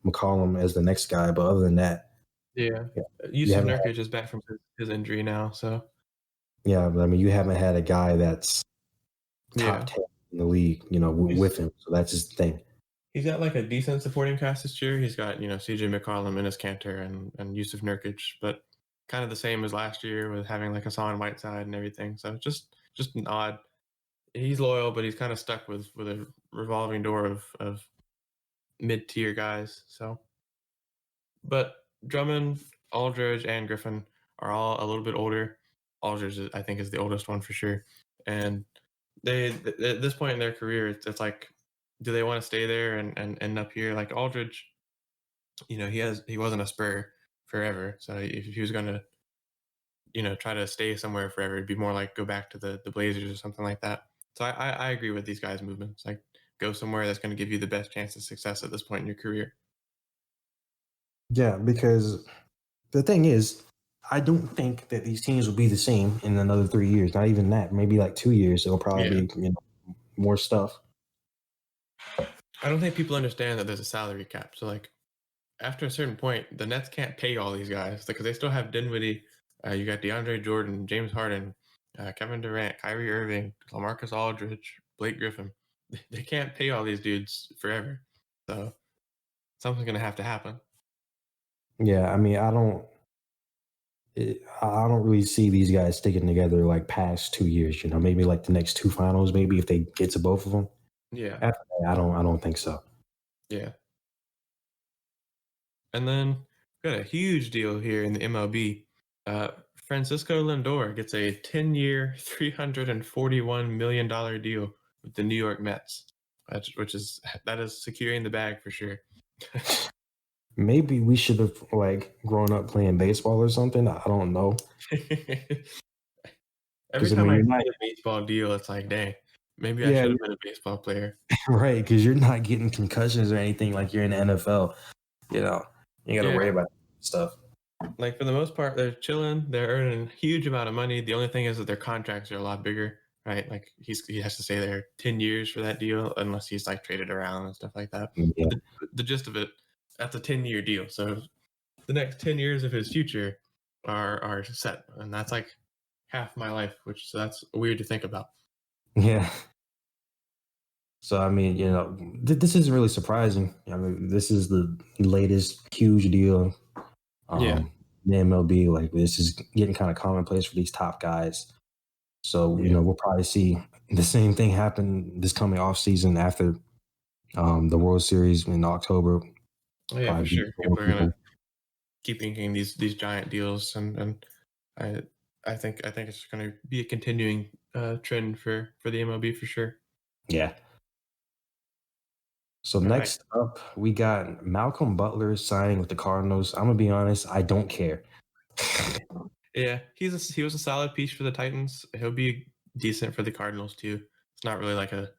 McCollum as the next guy. But other than that, Yeah. yeah, you Yusuf haven't had Nurkic is back from his injury now, so yeah. But I mean, you haven't had a guy that's top yeah. 10 in the league, He's with him. So that's his thing. he's got like a decent supporting cast this year. He's got, CJ McCollum, Enes Kanter, and Yusuf Nurkic, but kind of the same as last year with having like Hassan Whiteside and everything. So just an odd. He's loyal, but he's kind of stuck with a revolving door of mid tier guys. So, but Drummond, Aldridge, and Griffin are all a little bit older. Aldridge, I think, is the oldest one for sure, and at this point in their career, it's like, do they want to stay there and end up here? Like Aldridge, he wasn't a Spur forever, so if he was gonna try to stay somewhere forever, it'd be more like go back to the Blazers or something like that. So I agree with these guys' movements. Like go somewhere that's going to give you the best chance of success at this point in your career. Yeah, because the thing is, I don't think that these teams will be the same in another 3 years. Not even that. Maybe like 2 years. It'll Yeah. probably be more stuff. I don't think people understand that there's a salary cap. So like after a certain point, the Nets can't pay all these guys because they still have Dinwiddie. You got DeAndre Jordan, James Harden, Kevin Durant, Kyrie Irving, LaMarcus Aldridge, Blake Griffin. They can't pay all these dudes forever. So something's gonna have to happen. Yeah, I mean, I don't. I don't really see these guys sticking together like past 2 years. Maybe like the next two finals, maybe if they get to both of them. Yeah, After that, I don't think so. yeah. And then got a huge deal here in the MLB. Francisco Lindor gets a 10-year, $341 million deal with the New York Mets, that is securing the bag for sure. Maybe we should have like grown up playing baseball or something. I don't know. Every Because I time mean, I you're see not a baseball deal, it's like, dang, maybe I yeah, should have been a baseball player. right. Because you're not getting concussions or anything like you're in the NFL. You know, you got to Yeah, worry about stuff. like for the most part, they're chilling. They're earning a huge amount of money. The only thing is that their contracts are a lot bigger, right? Like he has to stay there 10 years for that deal, unless he's like traded around and stuff like that. Yeah, But the gist of it, that's a 10-year deal. So the next 10 years of his future are set, and that's like half my life, so that's weird to think about. yeah. So I mean, this isn't really surprising. I mean, this is the latest huge deal. Yeah, The MLB, like this is getting kind of commonplace for these top guys. So yeah, we'll probably see the same thing happen this coming off season after the World Series in October. oh, yeah, for Probably be sure. more People are gonna people. keep inking these giant deals, and I I think it's going to be a continuing trend for the MLB for sure. Yeah. So All right. next up, we got Malcolm Butler signing with the Cardinals. I'm gonna be honest, I don't care. Yeah, he was a solid piece for the Titans. He'll be decent for the Cardinals too. It's not really like a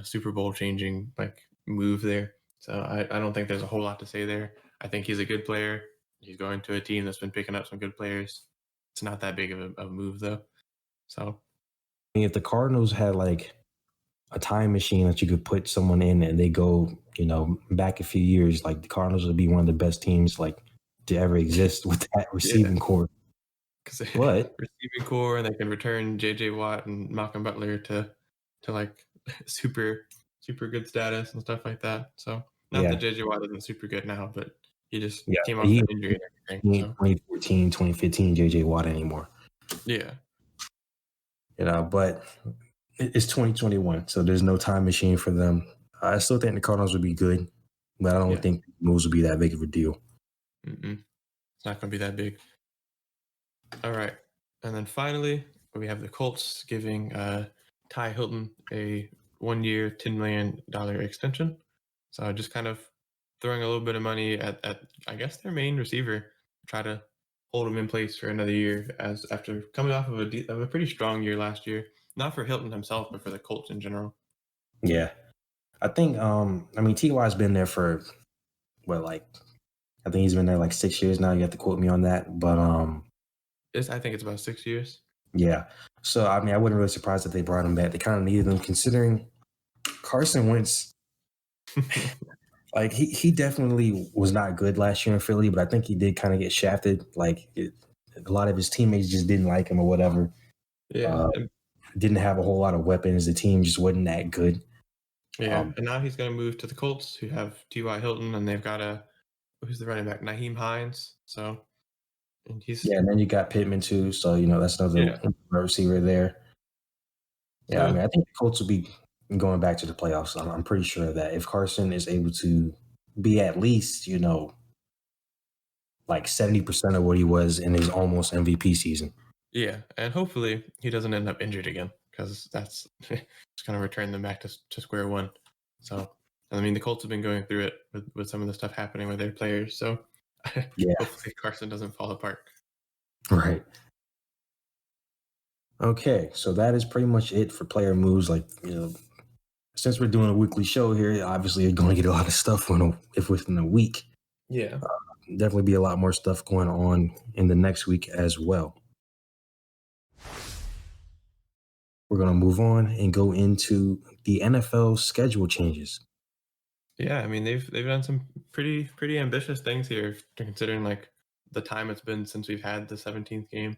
Super Bowl changing like move there. So I don't think there's a whole lot to say there. I think he's a good player. He's going to a team that's been picking up some good players. It's not that big of a move though. So I mean, if the Cardinals had like a time machine that you could put someone in and they go, back a few years, like the Cardinals would be one of the best teams like to ever exist with that yeah, receiving core. because But receiving core and they can return J.J. Watt and Malcolm Butler to like super good status and stuff like that. So not that yeah, J.J. Watt isn't super good now, but he just yeah, came off he that injury and everything. ain't So 2014, 2015 JJ Watt anymore. yeah, But it's 2021, so there's no time machine for them. I still think the Cardinals would be good, but I don't yeah, think moves would be that big of a deal. mm-mm. It's not going to be that big. All right, and then finally we have the Colts giving Ty Hilton a 1 year, $10 million extension. So just kind of throwing a little bit of money at I guess their main receiver, try to hold him in place for another year as after coming off of a pretty strong year last year. Not for Hilton himself, but for the Colts in general. Yeah, I think. I mean, Ty's been there for what, like I think he's been there like 6 years now. You have to quote me on that, but I think it's about 6 years. yeah. So I mean, I wouldn't really surprised if they brought him back. They kind of needed him, considering Carson Wentz. Like he definitely was not good last year in Philly, but I think he did kind of get shafted. A lot of his teammates just didn't like him or whatever. Yeah, Uh, and, didn't have a whole lot of weapons. The team just wasn't that good. yeah, Um, and now he's going to move to the Colts, who have T.Y. Hilton, and they've got who's the running back, Naheem Hines. So and he's yeah, and then you got Pittman too. So that's another yeah. receiver there. Yeah, I mean, So I think the Colts will be going back to the playoffs. I'm pretty sure of that if Carson is able to be at least, like 70% of what he was in his almost MVP season. yeah, and hopefully he doesn't end up injured again because that's just going to return them back to square one. So, I mean, the Colts have been going through it with some of the stuff happening with their players. So, Yeah, hopefully Carson doesn't fall apart. right. Okay, so that is pretty much it for player moves. Like, since we're doing a weekly show here, obviously you're going to get a lot of stuff if within a week. Yeah. Definitely be a lot more stuff going on in the next week as well. We're going to move on and go into the NFL schedule changes. Yeah, I mean they've done some pretty ambitious things here considering like the time it's been since we've had the 17th game.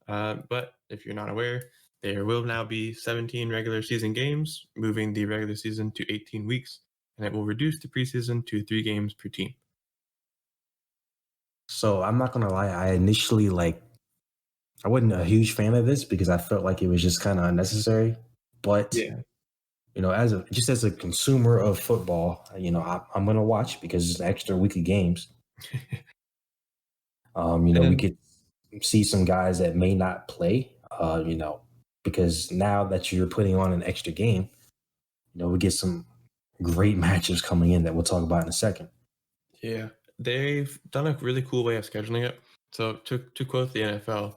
But if you're not aware, there will now be 17 regular season games, moving the regular season to 18 weeks, and it will reduce the preseason to 3 games per team. So I'm not going to lie, I initially like I wasn't a huge fan of this because I felt like it was just kind of unnecessary. But Yeah. as a consumer of football, I'm gonna watch because it's an extra week of games. And We then could see some guys that may not play. Because now that you're putting on an extra game, we get some great matches coming in that we'll talk about in a second. yeah, they've done a really cool way of scheduling it. So to quote the NFL,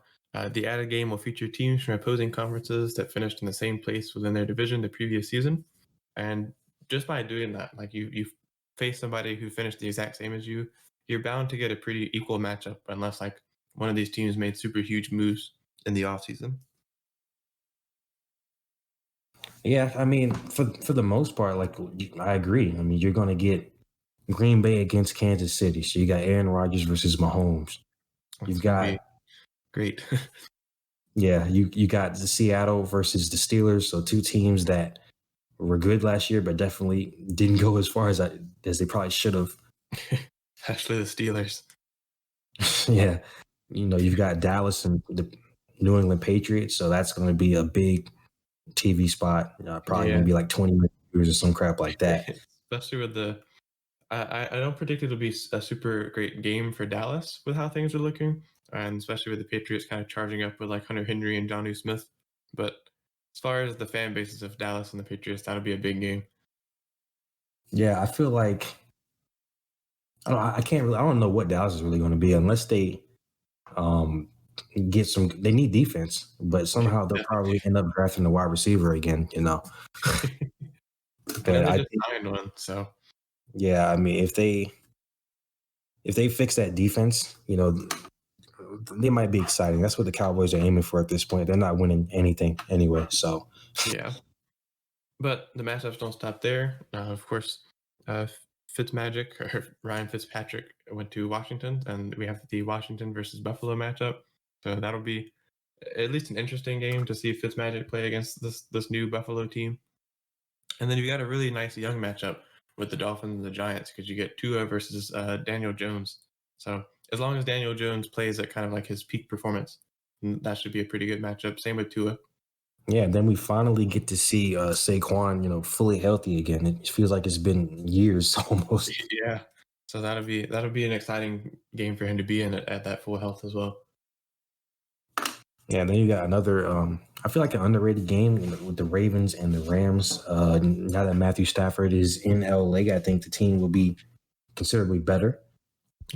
the added game will feature teams from opposing conferences that finished in the same place within their division the previous season, and just by doing that, like you face somebody who finished the exact same as you, you're bound to get a pretty equal matchup unless like one of these teams made super huge moves in the offseason. Yeah, I mean, for the most part, like I agree. I mean, you're going to get Green Bay against Kansas City, so you got Aaron Rodgers versus Mahomes. It's You've gonna be got great. you got the Seattle versus the Steelers, so two teams that were good last year, but definitely didn't go as far as they probably should have. Especially the Steelers. Yeah, you've got Dallas and the New England Patriots, so that's going to be a big TV spot. Probably going Yeah, to be like 20 million viewers or some crap like that. especially with the I don't predict it'll be a super great game for Dallas with how things are looking, and especially with the Patriots kind of charging up with like Hunter Henry and Jonnu Smith. But as far as the fan bases of Dallas and the Patriots, that'll be a big game. Yeah, I feel like I can't really. I don't know what Dallas is really going to be unless they um, get some. They need defense, but somehow they'll probably end up drafting a wide receiver again. And then But they I just think, signed one, so yeah, I mean, if they fix that defense, they might be exciting. That's what the Cowboys are aiming for at this point. They're not winning anything anyway. So yeah. But the matchups don't stop there. Of course, uh, Fitzmagic or Ryan Fitzpatrick went to Washington, and we have the Washington versus Buffalo matchup. So that'll be at least an interesting game to see Fitzmagic play against this new Buffalo team. And then you got a really nice young matchup with the Dolphins and the Giants because you get Tua versus Daniel Jones. So as long as Daniel Jones plays at kind of like his peak performance, that should be a pretty good matchup. Same with Tua. yeah, then we finally get to see Saquon, fully healthy again. It feels like it's been years almost. Yeah. So that'll be an exciting game for him to be in at that full health as well. Yeah, then you got another. I feel like an underrated game with the Ravens and the Rams. Now that Matthew Stafford is in LA, I think the team will be considerably better,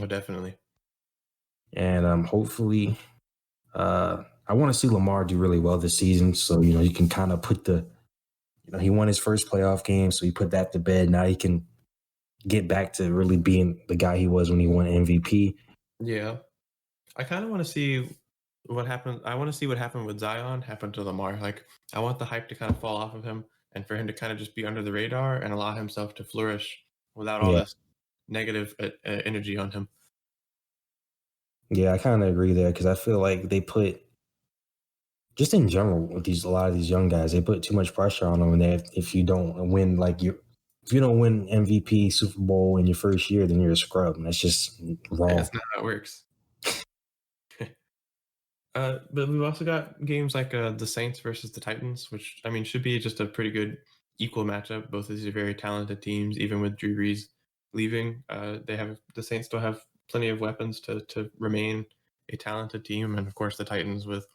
Oh, definitely. and hopefully, I want to see Lamar do really well this season. So you can kind of put he won his first playoff game, so he put that to bed. Now he can get back to really being the guy he was when he won MVP. Yeah. I kind of want to see what happened. I want to see what happened with Zion happen to Lamar. Like, I want the hype to kind of fall off of him and for him to kind of just be under the radar and allow himself to flourish without all Yeah, this negative energy on him. yeah, I kind of agree there because I feel like they put just in general with a lot of these young guys, they put too much pressure on them, and if you don't win if you don't win MVP Super Bowl in your first year, then you're a scrub, and that's just wrong. That's not how it works. But we've also got games like the Saints versus the Titans, which I mean should be just a pretty good equal matchup. Both of these are very talented teams. Even with Drew Brees leaving, the Saints still have plenty of weapons to remain a talented team, and of course the Titans with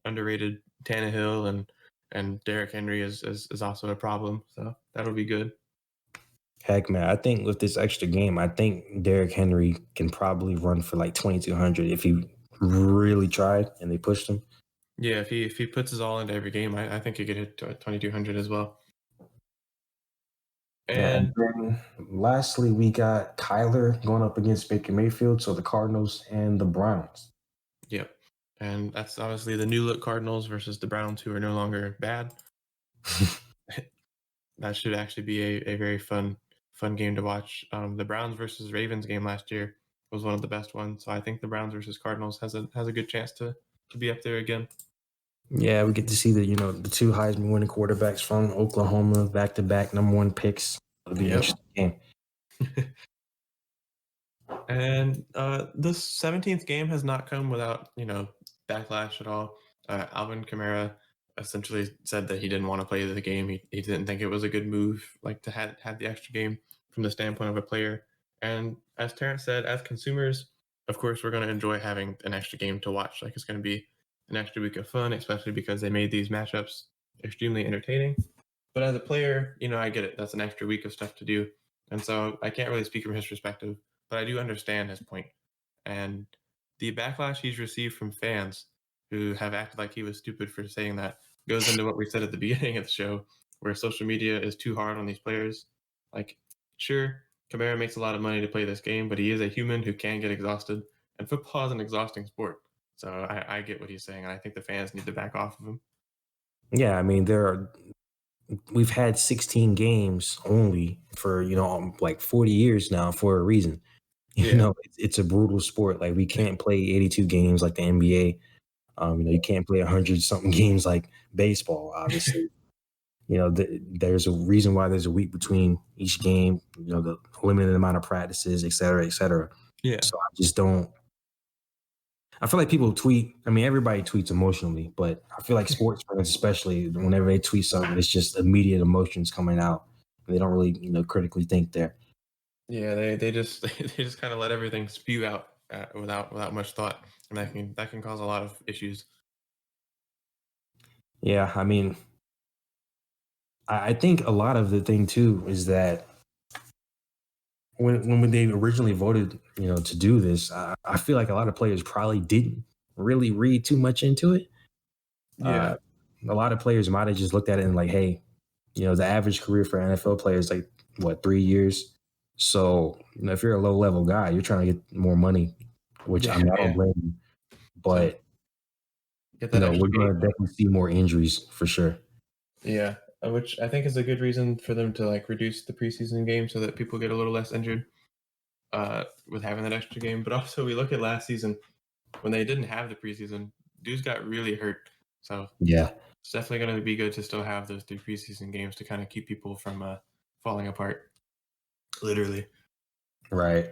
underrated Tannehill and Derrick Henry is also a problem. So that'll be good. Heck, man, I think with this extra game, I think Derrick Henry can probably run for like 2,200 if he really tried and they pushed him. Yeah, if he puts his all into every game, I think he could hit 2,200 as well. Yeah, and And then lastly, we got Kyler going up against Baker Mayfield, so the Cardinals and the Browns. yep. And that's obviously the new look Cardinals versus the Browns, who are no longer bad. That should actually be a very fun game to watch. The Browns versus Ravens game last year was one of the best ones. So I think the Browns versus Cardinals has a good chance to be up there again. Yeah, we get to see the two Heisman winning quarterbacks from Oklahoma back to back number one picks. It'll be an Yep. interesting game. And this 17th game has not come without backlash at all. Alvin Kamara essentially said that he didn't want to play the game. He didn't think it was a good move, like to have the extra game from the standpoint of a player. And as Terrence said, as consumers, of course, we're going to enjoy having an extra game to watch. Like it's going to be an extra week of fun, especially because they made these matchups extremely entertaining. But as a player, I get it. That's an extra week of stuff to do. And so I can't really speak from his perspective, but I do understand his point. And the backlash he's received from fans who have acted like he was stupid for saying that goes into what we said at the beginning of the show, where social media is too hard on these players. Like, sure, Kamara makes a lot of money to play this game, but he is a human who can get exhausted, and football is an exhausting sport. So I get what he's saying, and I think the fans need to back off of him. Yeah, I mean, we've had 16 games only for, like 40 years now for a reason. It's a brutal sport. Like we can't play 82 games like the NBA. You can't play 100 something games like baseball, obviously. There's a reason why there's a week between each game, the limited amount of practices, et cetera, et cetera. Yeah. So I feel like people tweet. I mean, everybody tweets emotionally, but I feel like sports fans, especially whenever they tweet something, it's just immediate emotions coming out. They don't really, critically think there. Yeah, they just kind of let everything spew out without much thought, and that can cause a lot of issues. Yeah, I mean, I think a lot of the thing too is that when they originally voted, to do this, I feel like a lot of players probably didn't really read too much into it. Yeah. A lot of players might have just looked at it and like, hey, the average career for NFL players like what 3 years. So if you're a low level guy, you're trying to get more money, which I don't blame you. But get that we're going to definitely see more injuries for sure. Yeah, which I think is a good reason for them to like reduce the preseason game so that people get a little less injured with having that extra game. But also, we look at last season when they didn't have the preseason, dudes got really hurt. So yeah, it's definitely going to be good to still have those 3 preseason games to kind of keep people from falling apart. Literally. Right.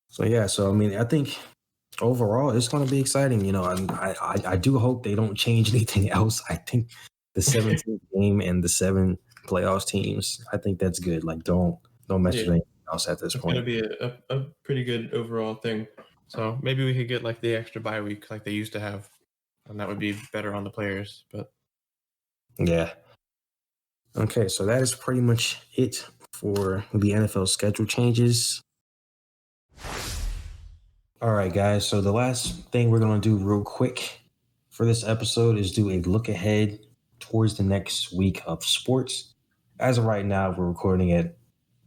So I mean, I think overall it's going to be exciting. I do hope they don't change anything else. I think the 17th game and the 7 playoffs teams, I think that's good. Like don't mess with anything else at this point. It's going to be a pretty good overall thing. So maybe we could get like the extra bye week like they used to have, and that would be better on the players. But yeah. Okay, so that is pretty much it for the NFL schedule changes. All right, guys. So the last thing we're going to do real quick for this episode is do a look ahead towards the next week of sports. As of right now, we're recording at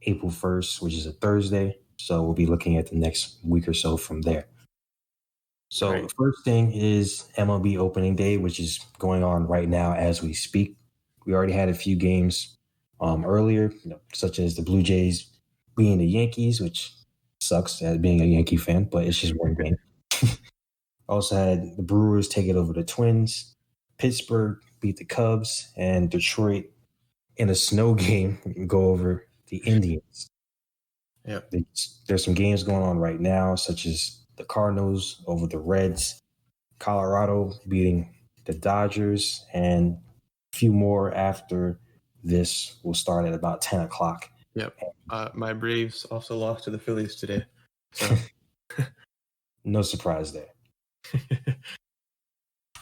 April 1st, which is a Thursday. So we'll be looking at the next week or so from there. So The first thing is MLB opening day, which is going on right now as we speak. We already had a few games earlier, such as the Blue Jays being the Yankees, which sucks as being a Yankee fan, but it's just one game. Also had the Brewers take it over the Twins. Pittsburgh beat the Cubs, and Detroit in a snow game go over the Indians. Yeah, there's some games going on right now, such as the Cardinals over the Reds, Colorado beating the Dodgers, and a few more after this will start at about 10 o'clock. Yep. My Braves also lost to the Phillies today. So no surprise there.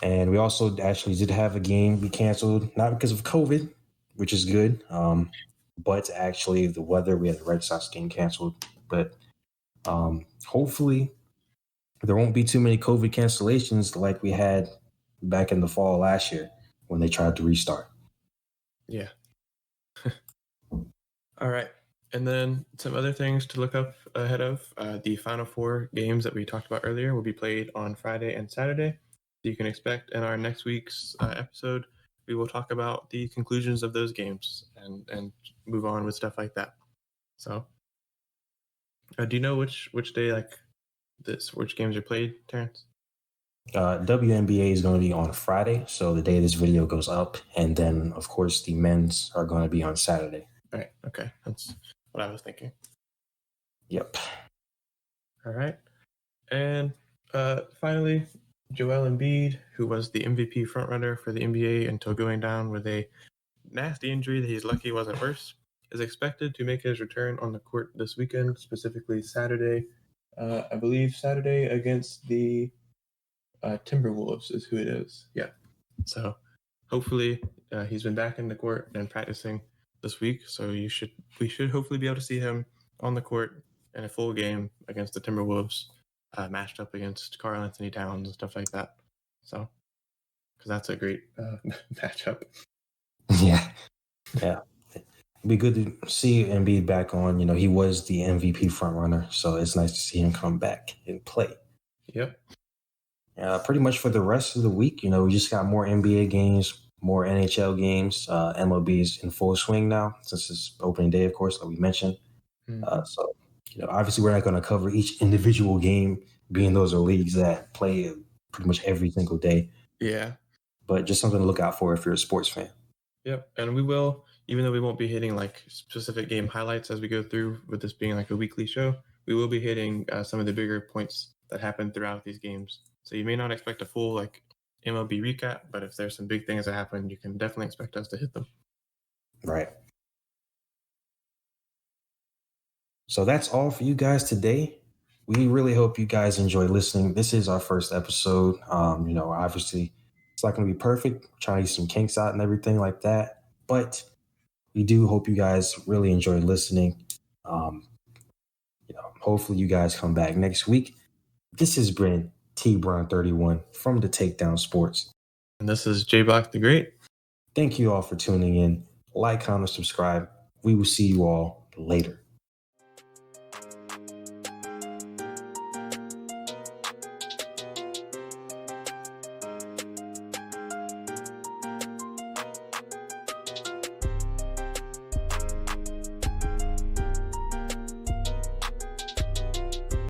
And we also actually did have a game be canceled, not because of COVID, which is good, but actually the weather. We had the Red Sox game canceled, but hopefully there won't be too many COVID cancellations like we had back in the fall last year when they tried to restart. Yeah. All right. And then some other things to look up ahead of. The Final Four games that we talked about earlier will be played on Friday and Saturday. You can expect in our next week's episode, we will talk about the conclusions of those games and move on with stuff like that. So, do you know which day which games are played, Terrence? WNBA is going to be on Friday, so the day this video goes up, and then of course the men's are going to be on Saturday. All right. Okay, that's what I was thinking. Yep. All right. And Finally, Joel Embiid, who was the MVP frontrunner for the NBA until going down with a nasty injury that he's lucky wasn't worse, is expected to make his return on the court this weekend, specifically Saturday. I believe Saturday against the Timberwolves is who it is. Yeah. So hopefully he's been back in the court and practicing this week. So we should hopefully be able to see him on the court in a full game against the Timberwolves, matched up against Karl Anthony Towns and stuff like that. So, because that's a great matchup. Yeah. It'd be good to see Embiid back on. He was the MVP frontrunner, so it's nice to see him come back and play. Yep. Pretty much for the rest of the week, we just got more NBA games, more NHL games. MLB's in full swing now since it's opening day, of course, like we mentioned. So, obviously we're not going to cover each individual game, being those are leagues that play pretty much every single day. Yeah. But just something to look out for if you're a sports fan. Yep. And we will, even though we won't be hitting like specific game highlights as we go through with this being like a weekly show, we will be hitting some of the bigger points that happen throughout these games. So you may not expect a full like MLB recap, but if there's some big things that happen, you can definitely expect us to hit them. Right. So that's all for you guys today. We really hope you guys enjoy listening. This is our first episode. Obviously it's not going to be perfect. We're trying to get some kinks out and everything like that. But we do hope you guys really enjoy listening. Hopefully you guys come back next week. This has been T-Brown31 from the Takedown Sports. And this is Jaboc the Great. Thank you all for tuning in. Like, comment, subscribe. We will see you all later.